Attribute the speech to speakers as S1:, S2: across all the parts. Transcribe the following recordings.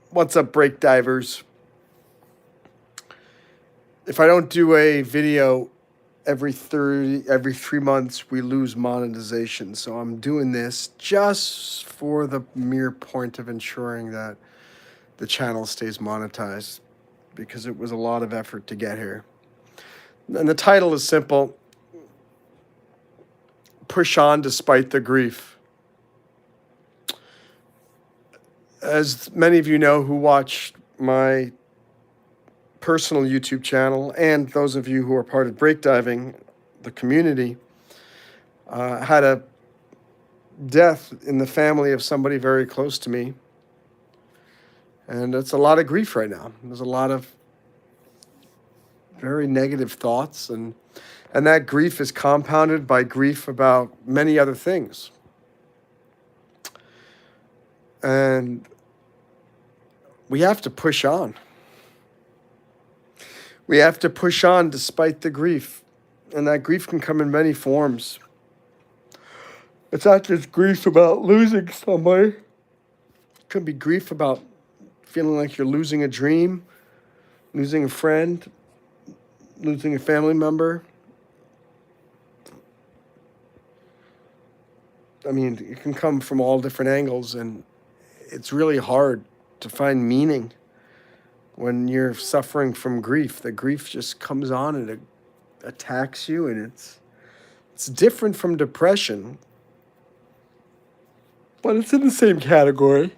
S1: What's up, break divers? If I don't do a video every 3 months, we lose monetization. So I'm doing this just for the mere point of ensuring that the channel stays monetized, because it was a lot of effort to get here. And the title is simple: Push on despite the grief. As many of you know who watch my personal YouTube channel, and those of you who are part of breakdiving, the community, had a death in the family of somebody very close to me. And it's a lot of grief right now. There's a lot of very negative thoughts, and that grief is compounded by grief about many other things. And we have to push on. We have to push on despite the grief. And that grief can come in many forms. It's not just grief about losing somebody. It could be grief about feeling like you're losing a dream, losing a friend, losing a family member. I mean, it can come from all different angles, and it's really hard to find meaning when you're suffering from grief. The grief just comes on and it attacks you, and it's different from depression, but it's in the same category.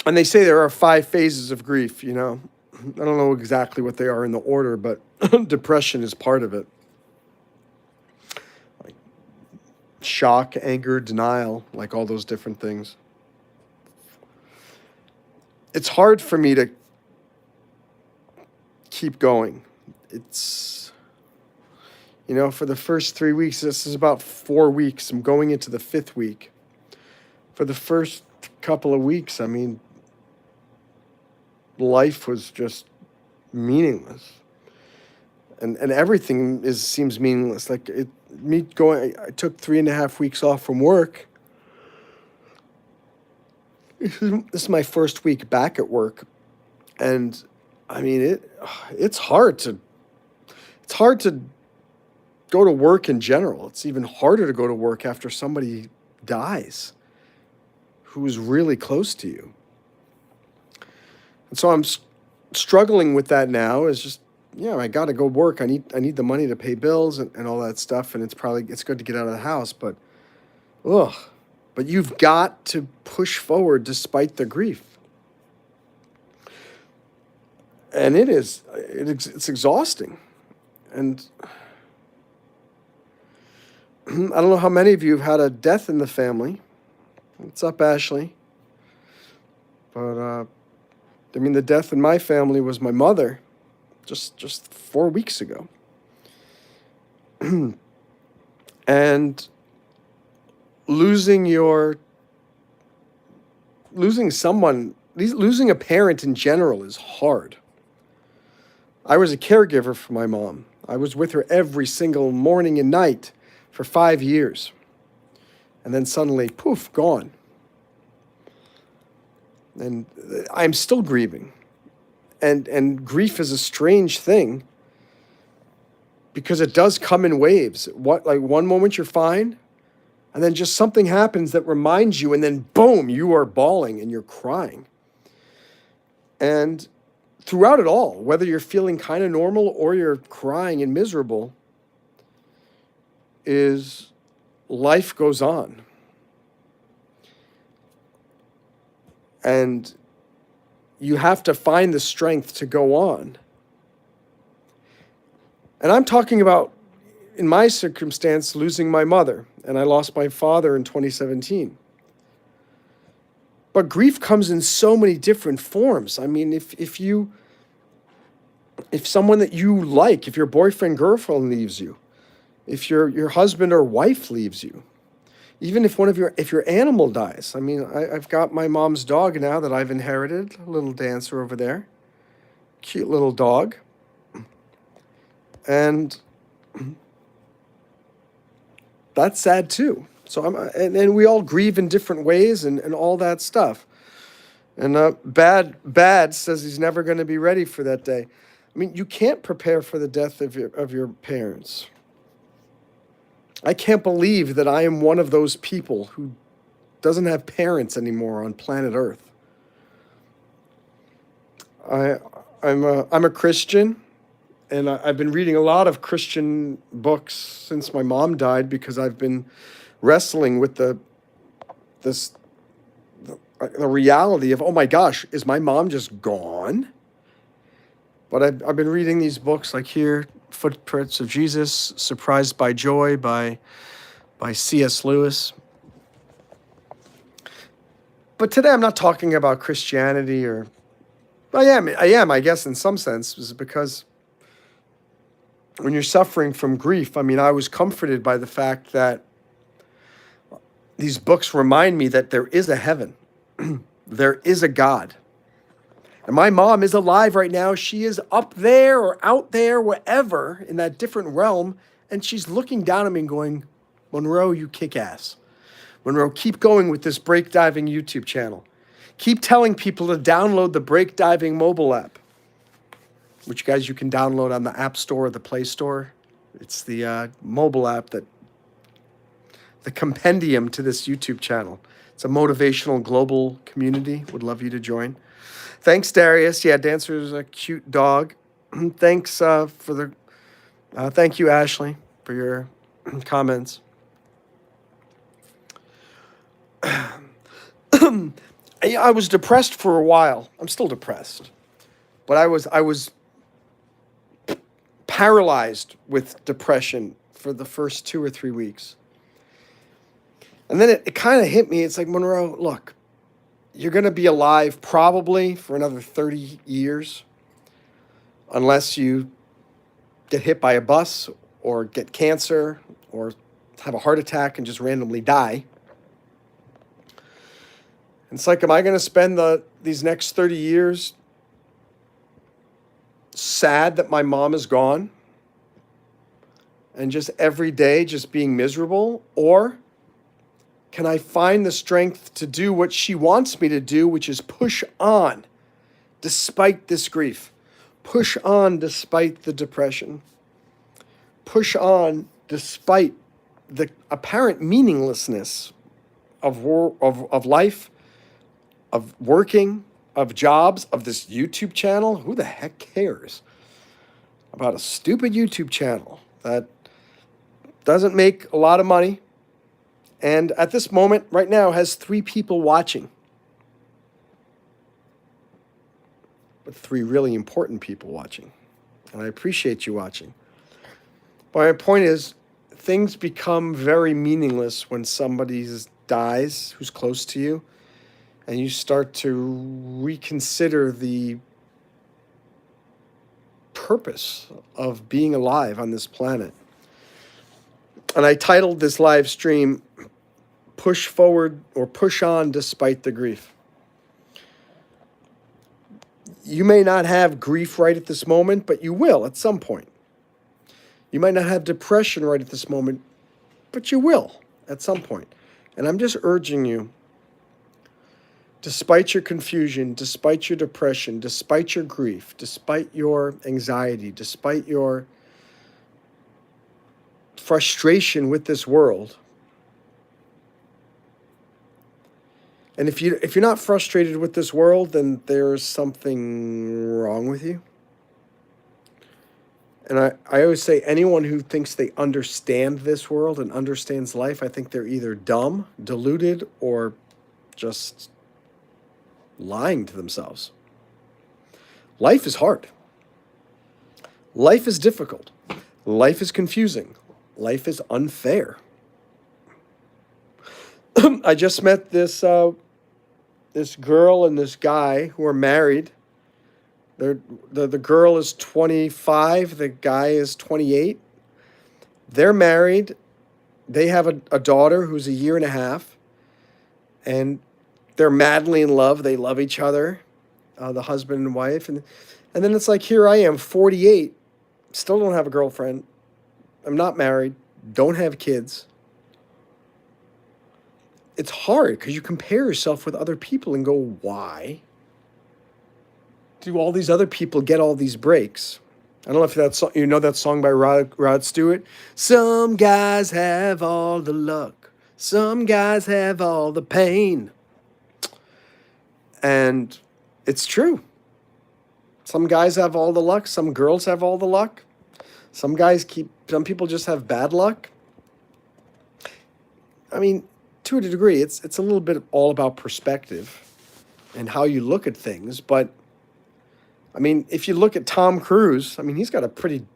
S1: And they say there are 5 phases of grief, I don't know exactly what they are in the order, but depression is part of it. Like shock, anger, denial, like all those different things. It's hard for me to keep going. It's, for the first 3 weeks, this is about 4 weeks. I'm going into the 5th week. For the first couple of weeks, life was just meaningless. And everything seems meaningless. Like I took 3.5 weeks off from work. This is my first week back at work, and it's hard to go to work in general. It's even harder to go to work after somebody dies who is really close to you. And so I'm struggling with that now. Is just, I got to go work. I need the money to pay bills and all that stuff, and it's good to get out of the house, but But you've got to push forward despite the grief. And it's exhausting. And I don't know how many of you have had a death in the family. What's up, Ashley? But, the death in my family was my mother just 4 weeks ago. And losing a parent in general is hard. I was a caregiver for my mom. I was with her every single morning and night for 5 years. And then suddenly, poof, gone. And I'm still grieving. And grief is a strange thing, because it does come in waves. One moment you're fine, and then just something happens that reminds you, and then boom, you are bawling and you're crying. And throughout it all, whether you're feeling kind of normal or you're crying and miserable, is life goes on. And you have to find the strength to go on. And I'm talking about, in my circumstance, losing my mother, and I lost my father in 2017. But grief comes in so many different forms. If someone that you like, if your boyfriend, girlfriend leaves you, if your husband or wife leaves you, even if your animal dies. I've got my mom's dog now that I've inherited, a little dancer over there, cute little dog. And that's sad too. So and we all grieve in different ways and all that stuff. And Bad says he's never going to be ready for that day. I mean, you can't prepare for the death of your parents. I can't believe that I am one of those people who doesn't have parents anymore on planet Earth. I'm a Christian, and I've been reading a lot of Christian books since my mom died because I've been wrestling with this the reality of, oh my gosh, is my mom just gone? But I've been reading these books like here, Footprints of Jesus, Surprised by Joy by C.S. Lewis. But today I'm not talking about Christianity, or I am, I guess, in some sense, is because when you're suffering from grief, I mean, I was comforted by the fact that these books remind me that there is a heaven. There is a God. And my mom is alive right now. She is up there or out there, wherever, in that different realm. And she's looking down at me and going, Monroe, you kick ass. Monroe, keep going with this break diving YouTube channel. Keep telling people to download the break diving mobile app, which, guys, you can download on the App Store or the Play Store. It's the mobile app that the compendium to this YouTube channel. It's a motivational global community. Would love you to join. Thanks, Darius. Yeah, Dancer's a cute dog. Thanks thank you, Ashley, for your comments. I was depressed for a while. I'm still depressed, but I was paralyzed with depression for the first 2 or 3 weeks. And then it kind of hit me. It's like, Monroe, look, you're going to be alive probably for another 30 years unless you get hit by a bus or get cancer or have a heart attack and just randomly die. And it's like, am I going to spend these next 30 years sad that my mom is gone and just every day just being miserable? Or can I find the strength to do what she wants me to do, which is push on despite this grief, push on despite the depression, push on despite the apparent meaninglessness of life, of working, of jobs, of this YouTube channel? Who the heck cares about a stupid YouTube channel that doesn't make a lot of money and at this moment right now has 3 people watching? But 3 really important people watching. And I appreciate you watching. But my point is, things become very meaningless when somebody dies who's close to you, and you start to reconsider the purpose of being alive on this planet. And I titled this live stream, Push Forward or Push On Despite the Grief. You may not have grief right at this moment, but you will at some point. You might not have depression right at this moment, but you will at some point. And I'm just urging you, despite your confusion, despite your depression, despite your grief, despite your anxiety, despite your frustration with this world, and if you're not frustrated with this world, then there's something wrong with you. And I always say, anyone who thinks they understand this world and understands life, I think they're either dumb, deluded, or just lying to themselves. Life is hard. Life is difficult. Life is confusing. Life is unfair. I just met this girl and this guy who are married. The girl is 25. The guy is 28. They're married. They have a daughter who's a year and a half. And they're madly in love. They love each other, the husband and wife. And then it's like, here I am, 48, still don't have a girlfriend. I'm not married, don't have kids. it's hard because you compare yourself with other people and go, why do all these other people get all these breaks? I don't know if that's, you know that song by Rod Stewart. Some guys have all the luck. Some guys have all the pain. And it's true. Some guys have all the luck. Some girls have all the luck. Some people just have bad luck. I mean, to a degree, it's a little bit all about perspective and how you look at things. But I mean, if you look at Tom Cruise, I mean, he's got a pretty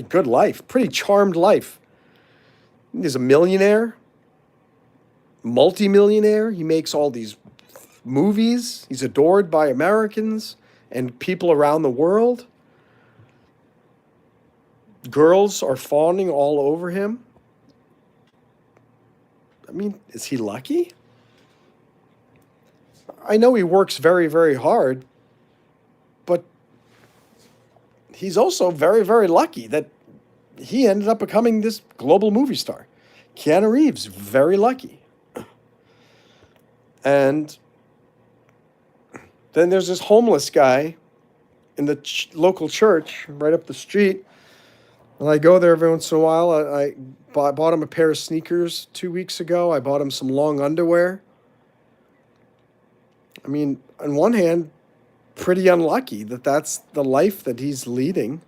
S1: good life, pretty charmed life. He's a millionaire, multimillionaire. He makes all these movies. He's adored by Americans and people around the world. Girls are fawning all over him. I mean, is he lucky? I know he works very, very hard, but he's also very, very lucky that he ended up becoming this global movie star. Keanu Reeves, very lucky. And then there's this homeless guy in the local church right up the street. And I go there every once in a while. I bought him a pair of sneakers 2 weeks ago. I bought him some long underwear. I mean, on one hand, pretty unlucky that that's the life that he's leading.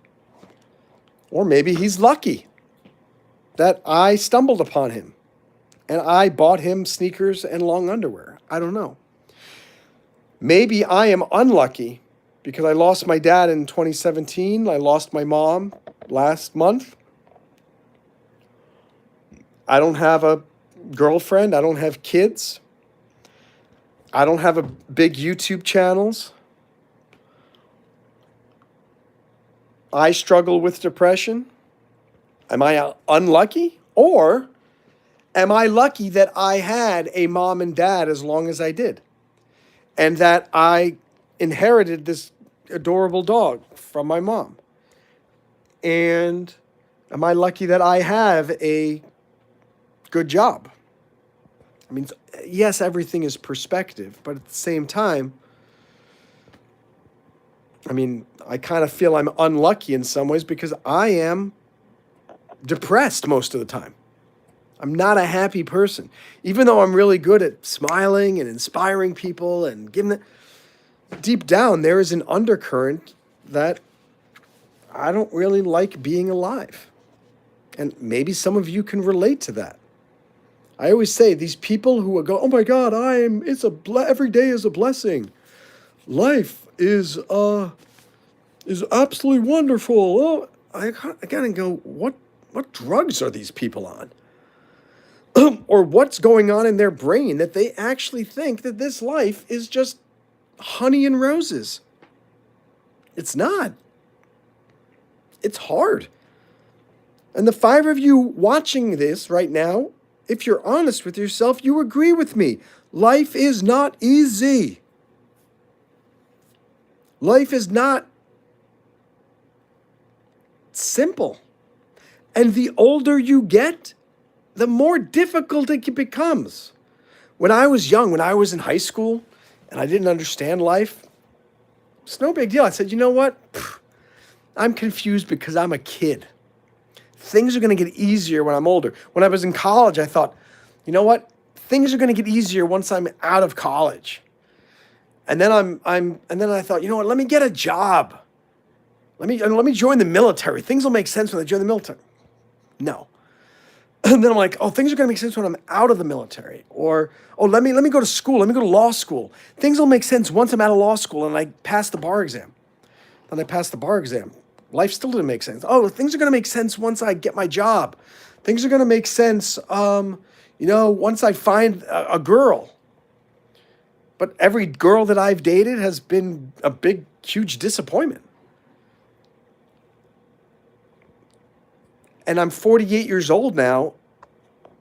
S1: Or maybe he's lucky that I stumbled upon him and I bought him sneakers and long underwear. I don't know. Maybe I am unlucky because I lost my dad in 2017. I lost my mom last month. I don't have a girlfriend. I don't have kids. I don't have a big YouTube channels. I struggle with depression. Am I unlucky? Or am I lucky that I had a mom and dad as long as I did? And that I inherited this adorable dog from my mom? And am I lucky that I have a good job? I mean, yes, everything is perspective, but at the same time, I mean, I kind of feel I'm unlucky in some ways because I am depressed most of the time. I'm not a happy person, even though I'm really good at smiling and inspiring people and giving them. Deep down, there is an undercurrent that I don't really like being alive. And maybe some of you can relate to that. I always say these people who go, oh my God, every day is a blessing. Life is absolutely wonderful. Oh, I gotta go, what drugs are these people on? Or what's going on in their brain that they actually think that this life is just honey and roses? It's not. It's hard. And the 5 of you watching this right now, if you're honest with yourself, you agree with me. Life is not easy. Life is not simple. And the older you get, the more difficult it becomes. When I was young, when I was in high school, and I didn't understand life, it's no big deal. I said, you know what? I'm confused because I'm a kid. Things are going to get easier when I'm older. When I was in college, I thought, you know what? Things are going to get easier once I'm out of college. And then and then I thought, you know what? Let me get a job. Let me join the military. Things will make sense when I join the military. No. And then I'm like, oh, things are going to make sense when I'm out of the military. Or, oh, let me go to school. Let me go to law school. Things will make sense once I'm out of law school and I pass the bar exam. Then I passed the bar exam. Life still didn't make sense. Oh, things are going to make sense once I get my job. Things are going to make sense, once I find a girl. But every girl that I've dated has been a big, huge disappointment. And I'm 48 years old now,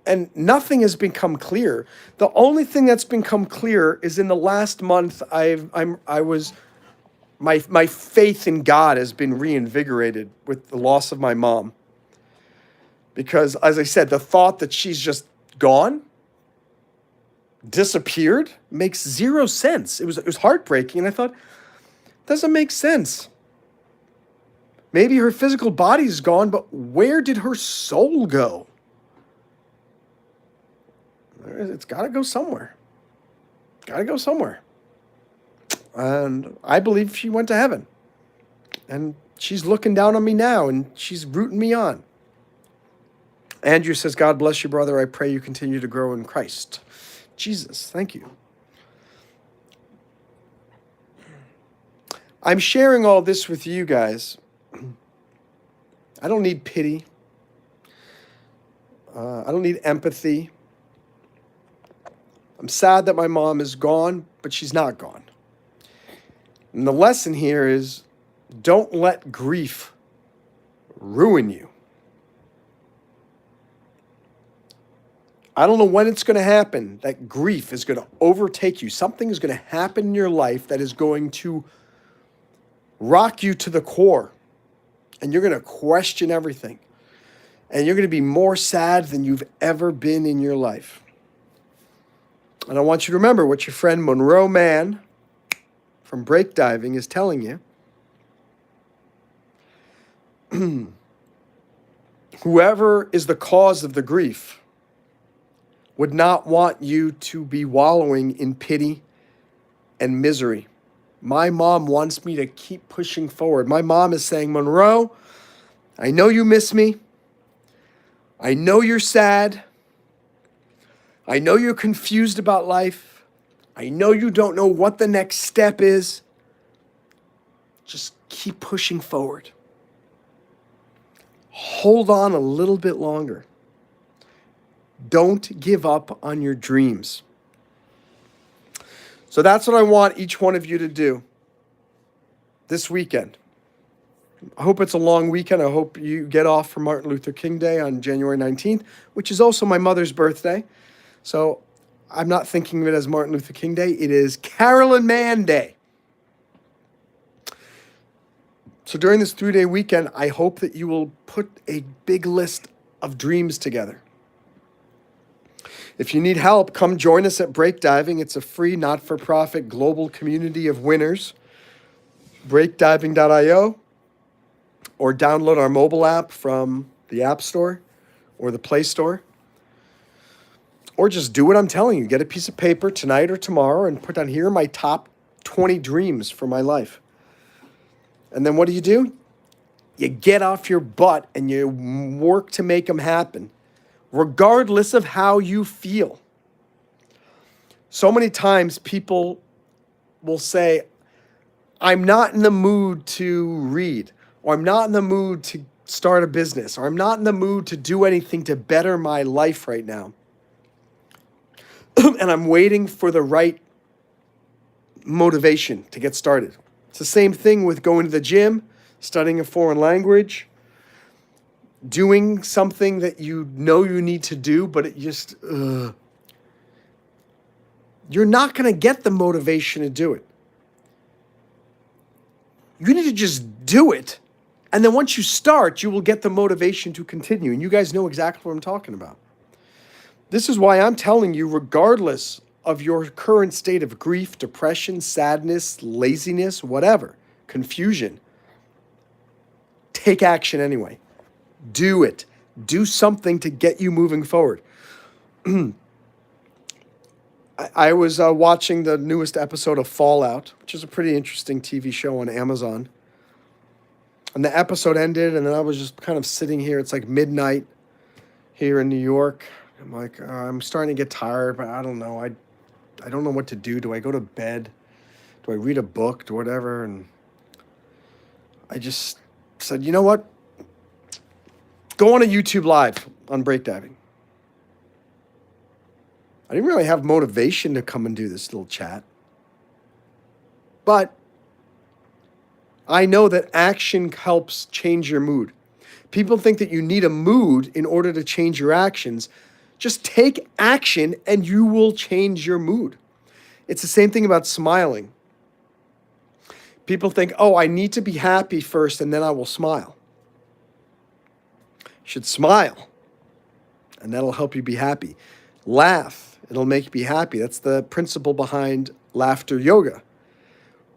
S1: and nothing has become clear. The only thing that's become clear is in the last month, my faith in God has been reinvigorated with the loss of my mom. Because, as I said, the thought that she's just gone, disappeared makes zero sense. It was heartbreaking, and I thought, doesn't make sense. Maybe her physical body's gone, but where did her soul go? It's got to go somewhere. Got to go somewhere. And I believe she went to heaven. And she's looking down on me now, and she's rooting me on. Andrew says, God bless you, brother. I pray you continue to grow in Christ. Jesus, thank you. I'm sharing all this with you guys. I don't need pity. I don't need empathy. I'm sad that my mom is gone, but she's not gone. And the lesson here is, don't let grief ruin you. I don't know when it's going to happen, that grief is going to overtake you. Something is going to happen in your life that is going to rock you to the core. And you're going to question everything. And you're going to be more sad than you've ever been in your life. And I want you to remember what your friend Monroe Mann from break diving is telling you. Whoever is the cause of the grief would not want you to be wallowing in pity and misery. My mom wants me to keep pushing forward. My mom is saying, Monroe, I know you miss me. I know you're sad. I know you're confused about life. I know you don't know what the next step is. Just keep pushing forward. Hold on a little bit longer. Don't give up on your dreams. So that's what I want each one of you to do this weekend. I hope it's a long weekend. I hope you get off for Martin Luther King Day on January 19th, which is also my mother's birthday. So I'm not thinking of it as Martin Luther King Day. It is Carolyn Mann Day. So during this 3-day weekend, I hope that you will put a big list of dreams together. If you need help, come join us at Break Diving. It's a free, not-for-profit global community of winners. Breakdiving.io, or download our mobile app from the App Store or the Play Store. Or just do what I'm telling you. Get a piece of paper tonight or tomorrow and put down, here are my top 20 dreams for my life. And then what do? You get off your butt and you work to make them happen, regardless of how you feel. So many times people will say, I'm not in the mood to read, or I'm not in the mood to start a business, or I'm not in the mood to do anything to better my life right now. And I'm waiting for the right motivation to get started. It's the same thing with going to the gym, studying a foreign language, doing something that you know you need to do, but it just, you're not going to get the motivation to do it. You need to just do it. And then once you start, you will get the motivation to continue. And you guys know exactly what I'm talking about. This is why I'm telling you, regardless of your current state of grief, depression, sadness, laziness, whatever, confusion, take action anyway. Do it. Do something to get you moving forward. I was watching the newest episode of Fallout, which is a pretty interesting TV show on Amazon. And the episode ended, and then I was just kind of sitting here. It's like midnight here in New York. I'm like, I'm starting to get tired, but I don't know. I don't know what to do. Do I go to bed? Do I read a book or whatever? And I just said, you know what? Go on a YouTube Live on breakdiving. I didn't really have motivation to come and do this little chat. But I know that action helps change your mood. People think that you need a mood in order to change your actions. Just take action and you will change your mood. It's the same thing about smiling. People think, oh, I need to be happy first and then I will smile. You should smile, and that'll help you be happy. Laugh. It'll make me happy. That's the principle behind laughter yoga.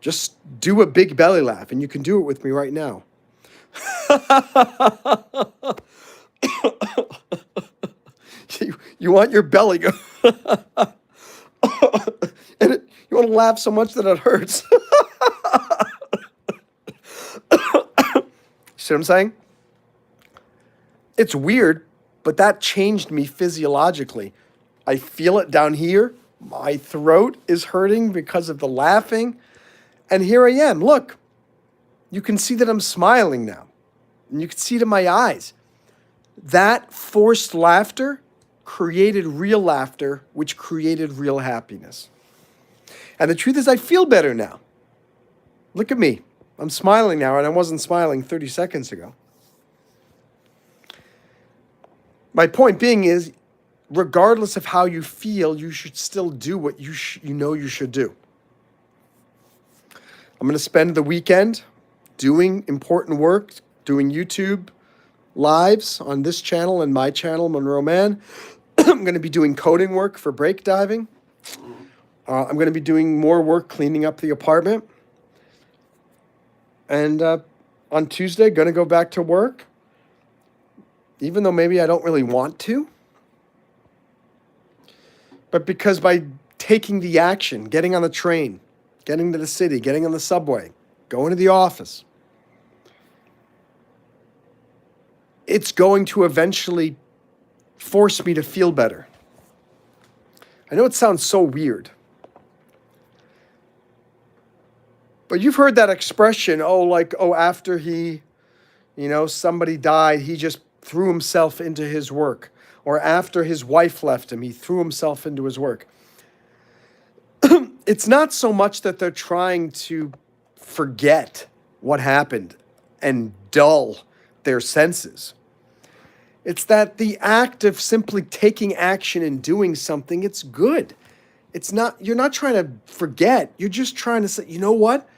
S1: Just do a big belly laugh, and you can do it with me right now. You want your belly go, you want to laugh so much that it hurts. See what I'm saying? It's weird, but that changed me physiologically. I feel it down here. My throat is hurting because of the laughing. And here I am. Look, you can see that I'm smiling now. And you can see it in my eyes. That forced laughter created real laughter, which created real happiness. And the truth is, I feel better now. Look at me. I'm smiling now, and I wasn't smiling 30 seconds ago. My point being is, regardless of how you feel, you should still do what you know you should do. I'm going to spend the weekend doing important work, doing YouTube lives on this channel and my channel, Monroe Mann. I'm going to be doing coding work for break diving. I'm going to be doing more work cleaning up the apartment. And on Tuesday, going to go back to work, even though maybe I don't really want to. But because by taking the action, getting on the train, getting to the city, getting on the subway, going to the office, it's going to eventually force me to feel better. I know it sounds so weird, but you've heard that expression, after somebody died, he just threw himself into his work. Or after his wife left him, he threw himself into his work. It's not so much that they're trying to forget what happened and dull their senses. It's that the act of simply taking action and doing something, it's good. You're not trying to forget. You're just trying to say, you know what?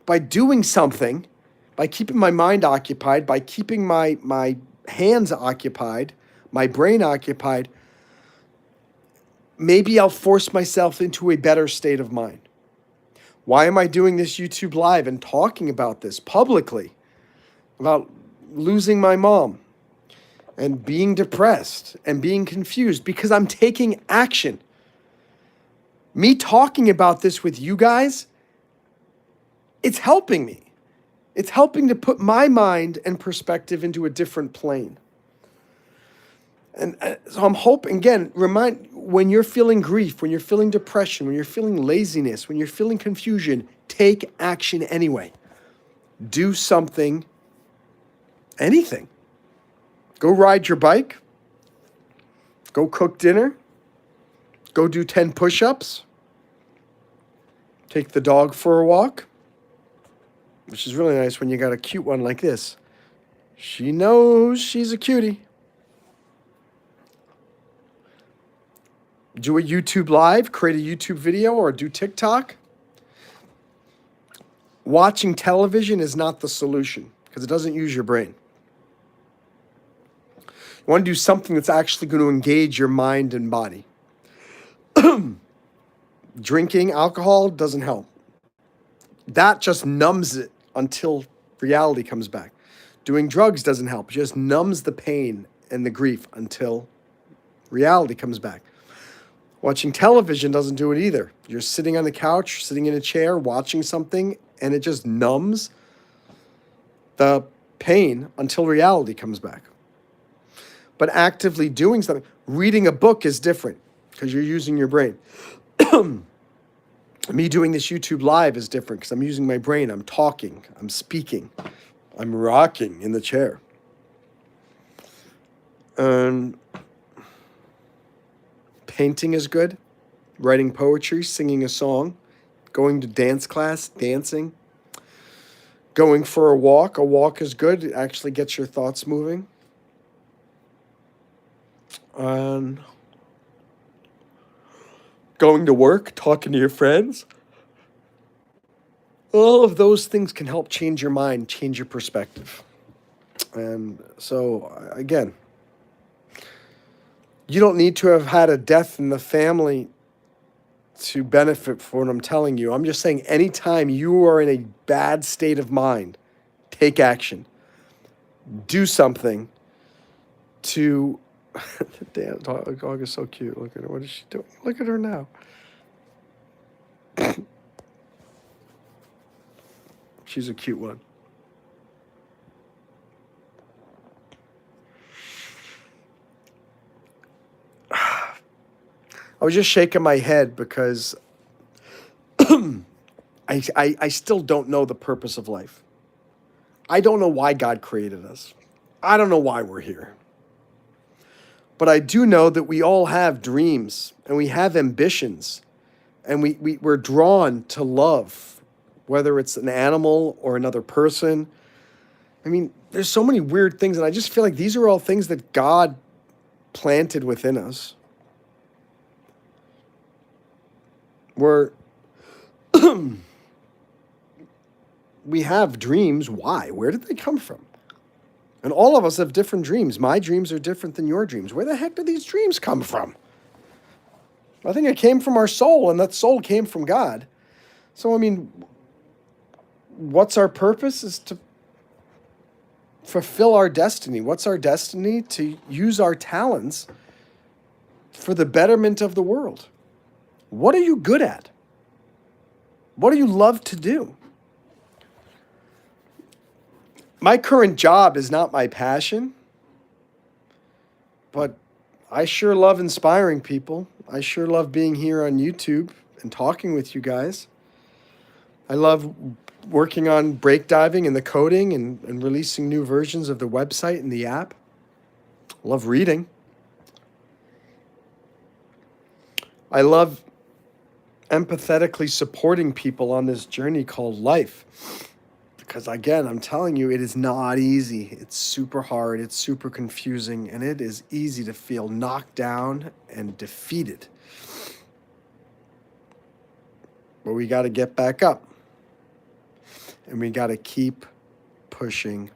S1: By doing something, by keeping my mind occupied, by keeping my hands occupied, my brain occupied, maybe I'll force myself into a better state of mind. Why am I doing this YouTube live and talking about this publicly? About losing my mom and being depressed and being confused? Because I'm taking action. Me talking about this with you guys, it's helping me. It's helping to put my mind and perspective into a different plane. And so I'm hoping, again, when you're feeling grief, when you're feeling depression, when you're feeling laziness, when you're feeling confusion, take action anyway. Do something, anything. Go ride your bike. Go cook dinner. Go do 10 push-ups. Take the dog for a walk, which is really nice when you got a cute one like this. She knows she's a cutie. Do a YouTube live, create a YouTube video, or do TikTok. Watching television is not the solution because it doesn't use your brain. You want to do something that's actually going to engage your mind and body. Drinking alcohol doesn't help. That just numbs it until reality comes back. Doing drugs doesn't help. It just numbs the pain and the grief until reality comes back. Watching television doesn't do it either. You're sitting on the couch, sitting in a chair, watching something, and it just numbs the pain until reality comes back. But actively doing something, reading a book is different because you're using your brain. Me doing this YouTube live is different because I'm using my brain. I'm talking. I'm speaking. I'm rocking in the chair. Painting is good. Writing poetry, singing a song, going to dance class, dancing. Going for a walk. A walk is good. It actually gets your thoughts moving. Going to work, talking to your friends. All of those things can help change your mind, change your perspective. And so, again, You don't need to have had a death in the family to benefit from what I'm telling you. I'm just saying anytime you are in a bad state of mind, take action. Do something to damn dog is so cute. Look at her. What is she doing? Look at her now. She's a cute one. I was just shaking my head because I still don't know the purpose of life. I don't know why God created us. I don't know why we're here. But I do know that we all have dreams and we have ambitions, and we're drawn to love, whether it's an animal or another person. I mean, there's so many weird things, and I just feel like these are all things that God planted within us. We have dreams. Why? Where did they come from? And all of us have different dreams. My dreams are different than your dreams. Where the heck do these dreams come from? I think it came from our soul, and that soul came from God. So, I mean, what's our purpose is to fulfill our destiny. What's our destiny? To use our talents for the betterment of the world. What are you good at? What do you love to do? My current job is not my passion, but I sure love inspiring people. I sure love being here on YouTube and talking with you guys. I love working on breakdiving and the coding and releasing new versions of the website and the app. I love reading. I love empathetically supporting people on this journey called life. Because again, I'm telling you, it is not easy. It's super hard. It's super confusing. And it is easy to feel knocked down and defeated. But we got to get back up. And we got to keep pushing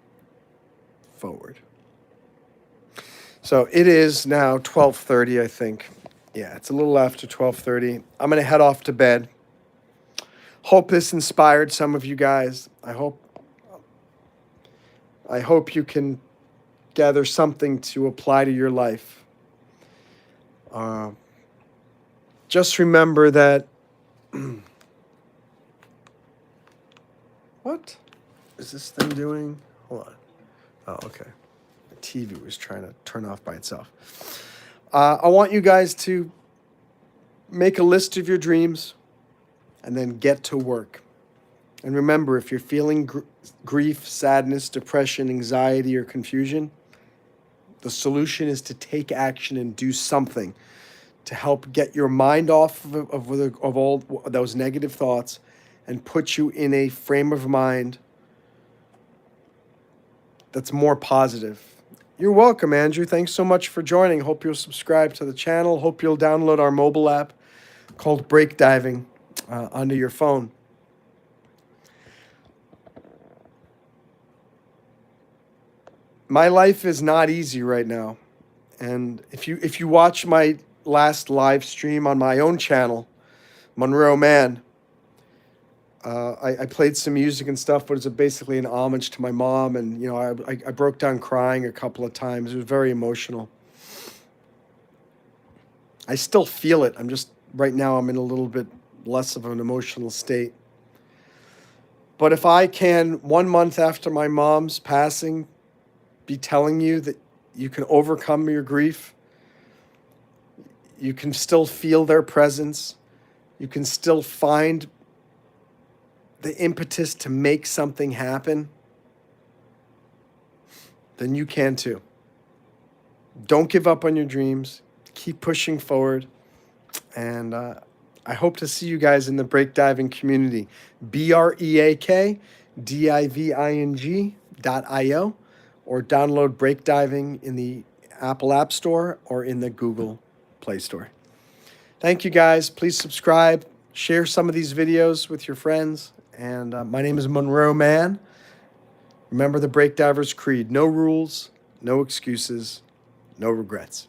S1: forward. So it is now 12:30, I think. Yeah, it's a little after 12:30. I'm going to head off to bed. Hope this inspired some of you guys. I hope you can gather something to apply to your life. Just remember that. What is this thing doing? Hold on. Oh, okay. The TV was trying to turn off by itself. I want you guys to make a list of your dreams and then get to work. And remember, if you're feeling grief, sadness, depression, anxiety, or confusion, the solution is to take action and do something to help get your mind off of all those negative thoughts and put you in a frame of mind that's more positive. You're welcome, Andrew. Thanks so much for joining. Hope you'll subscribe to the channel. Hope you'll download our mobile app called Breakdiving onto your phone. My life is not easy right now. And if you watch my last live stream on my own channel, Monroe Mann, I played some music and stuff, but it's basically an homage to my mom. And, I broke down crying a couple of times. It was very emotional. I still feel it. Right now I'm in a little bit less of an emotional state. But if I can, 1 month after my mom's passing, be telling you that you can overcome your grief, you can still feel their presence, you can still find the impetus to make something happen, then you can too. Don't give up on your dreams. Keep pushing forward. And I hope to see you guys in the breakdiving community. BREAKDIVING.io, or download Breakdiving in the Apple App Store or in the Google Play Store. Thank you guys. Please subscribe. Share some of these videos with your friends. And my name is Monroe Mann. Remember the Breakdiver's Creed. No rules, no excuses, no regrets.